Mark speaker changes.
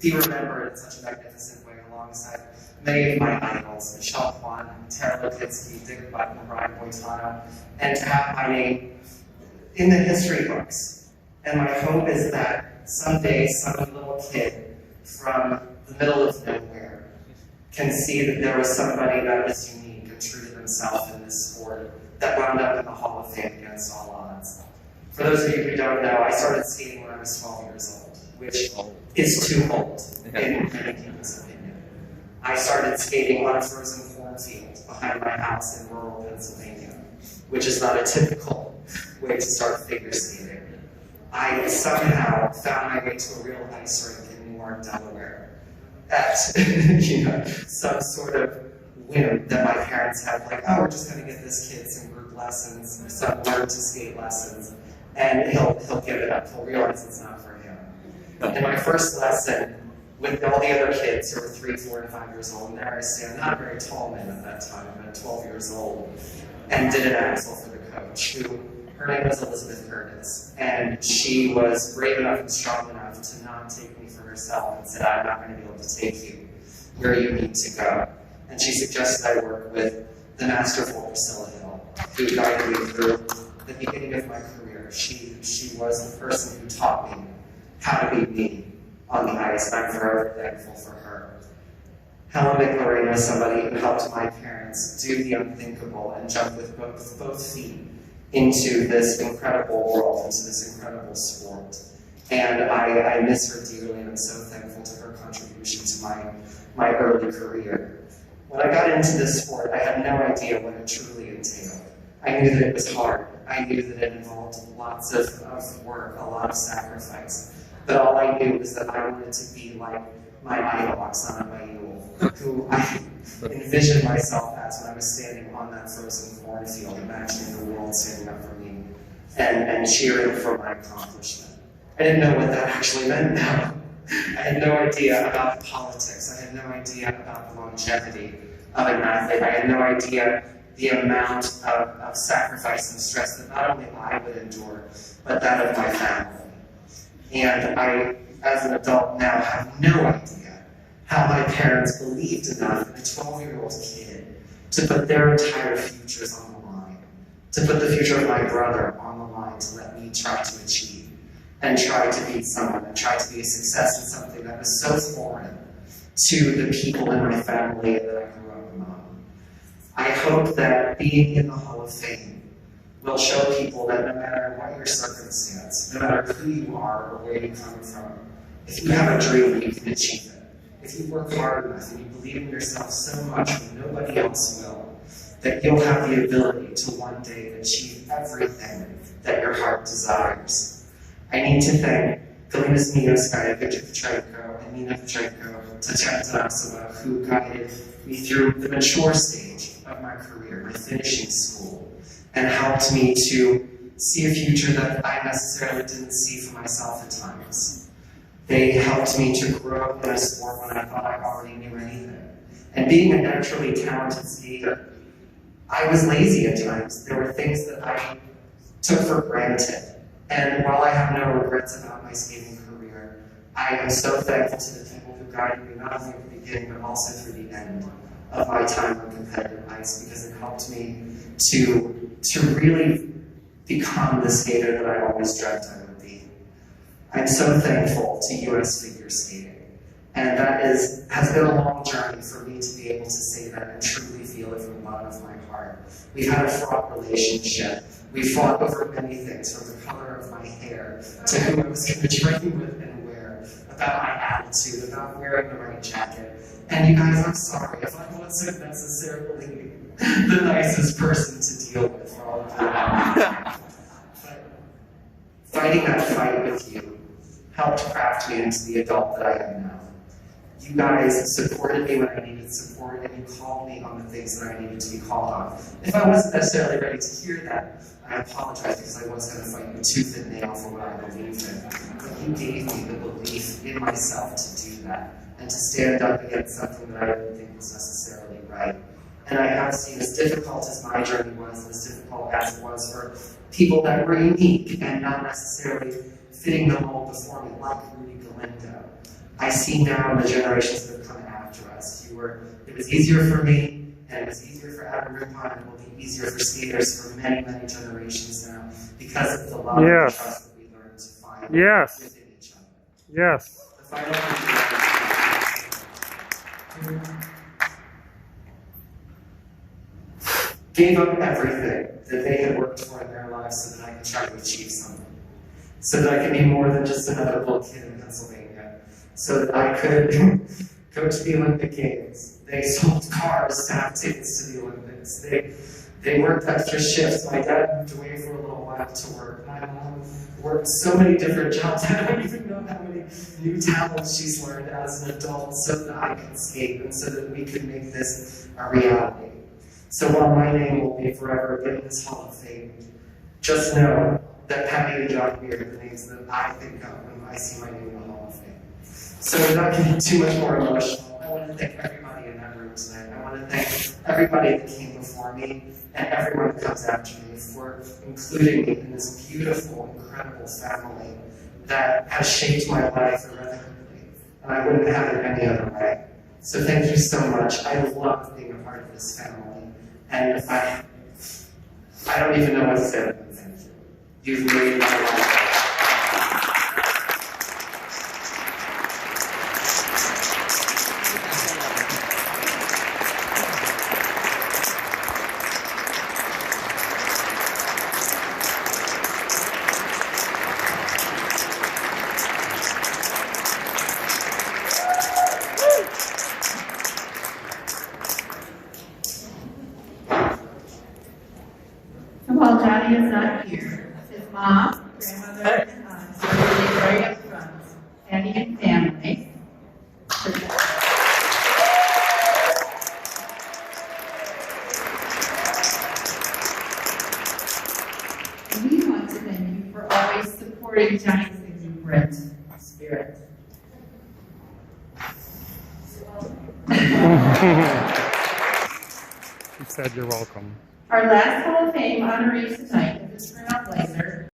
Speaker 1: be remembered in such a magnificent way alongside many of my idols, Michelle Kwan, Tara Lipinski, Dick Button, Brian Boitano, and to have my name in the history books. And my hope is that someday some little kid from the middle of nowhere can see that there was somebody that was unique and true to themselves in this sport that wound up in the Hall of Fame against all odds. For those of you who don't know, I started skating when I was 12 years old, which is too old in many people's opinion. I started skating on a frozen cornfield behind my house in rural Pennsylvania, which is not a typical way to start figure skating. I somehow found my way to a real ice rink in Newark, Delaware, at some sort of whim that my parents had, like, oh, we're just going to get this kid some group lessons, some learn to skate lessons, and he'll give it up. He'll realize it's not for him. And my first lesson with all the other kids who were 3, 4, and 5 years old, and there I stand, not a very tall man at that time, but 12 years old, and did an axel for the coach, who, her name was Elizabeth Curtis, and she was brave enough and strong enough to not take me for herself and said, I'm not going to be able to take you where you need to go. And she suggested I work with the masterful Priscilla Hill, who guided me through the beginning of my career. She was the person who taught me how to be me on the ice, and I'm forever thankful for her. Helen McLaurin was somebody who helped my parents do the unthinkable and jump with both feet into this incredible world, into this incredible sport. And I miss her dearly, and I'm so thankful to her contribution to my early career. When I got into this sport, I had no idea what it truly entailed. I knew that it was hard. I knew that it involved lots of work, a lot of sacrifice. But all I knew was that I wanted to be like my idol, Oksana Bayul, who I envisioned myself as when I was standing on that frozen cornfield, imagining the world standing up for me and cheering for my accomplishment. I didn't know what that actually meant now. I had no idea about the politics. I had no idea about the longevity of an athlete. I had no idea the amount of sacrifice and stress that not only I would endure, but that of my family. And I, as an adult now, have no idea how my parents believed enough in a 12-year-old kid to put their entire futures on the line, to put the future of my brother on the line to let me try to achieve and try to be someone and try to be a success in something that was so foreign to the people in my family that I grew up among. I hope that being in the Hall of Fame will show people that no matter what your circumstance, no matter who you are or where you come from, if you have a dream, you can achieve it. If you work hard enough and you believe in yourself so much when nobody else will, that you'll have the ability to one day achieve everything that your heart desires. I need to thank Galina Zmijewska, Victor Petrenko, and Nina Petrenko, Tatiana Tanasova, who guided me through the mature stage of my career, my finishing school, and helped me to see a future that I necessarily didn't see for myself at times. They helped me to grow in a sport when I thought I already knew anything. And being a naturally talented skater, I was lazy at times. There were things that I took for granted. And while I have no regrets about my skating career, I am so thankful to the people who guided me, not only at the beginning, but also through the end of my time on competitive ice, because it helped me to really become the skater that I always dreamt I would be. I'm so thankful to US Figure Skating. And that has been a long journey for me to be able to say that and truly feel it from the bottom of my heart. We've had a fraught relationship. We fought over many things, from the color of my hair to who I was going to train with and wear, about my attitude, about wearing the right jacket. And you guys, I'm sorry if I wasn't necessarily the nicest person to deal with for all of that. But fighting that fight with you helped craft me into the adult that I am now. You guys supported me when I needed support, and you called me on the things that I needed to be called on. If I wasn't necessarily ready to hear that, I apologize, because I was going to fight you tooth and nail for what I believed in. But you gave me the belief in myself to do that, and to stand up against something that I didn't think was necessarily right. And I have seen, as difficult as my journey was, and as difficult as it was for people that were unique and not necessarily fitting the mold before me, like Rudy Galindo, I see now the generations that have come after us. It was easier for me, and it was easier for Adam Rippon, and it will be easier for Speeders for many, many generations now, because of the love and trust that we learned to find within each other.
Speaker 2: Yes.
Speaker 1: The final gave up everything that they had worked for in their lives so that I could try to achieve something. So that I could be more than just another little kid in Pennsylvania. So that I could go to the Olympic Games. They sold cars to have tickets to the Olympics. They worked extra shifts. My dad moved away for a little while to work. My mom worked so many different jobs. I don't even know how many new talents she's learned as an adult so that I could escape and so that we could make this a reality. So while my name will be forever in this Hall of Fame, just know that Patty and John Weir are the names that I think of when I see my name in the Hall of Fame. So without getting too much more emotional, I want to thank everybody in that room tonight. I want to thank everybody that came before me and everyone that comes after me for including me in this beautiful, incredible family that has shaped my life irrevocably. And I wouldn't have it any other way. So thank you so much. I love being a part of this family. And I don't even know what to say, but thank you. You've made my life.
Speaker 3: While Johnny is not here, his mom, grandmother, and aunts are really very upfront. Patty and family. We want to thank you for always supporting Johnny's exuberant spirit.
Speaker 2: She said you're welcome.
Speaker 3: Our last Hall of Fame honoree tonight is a trailblazer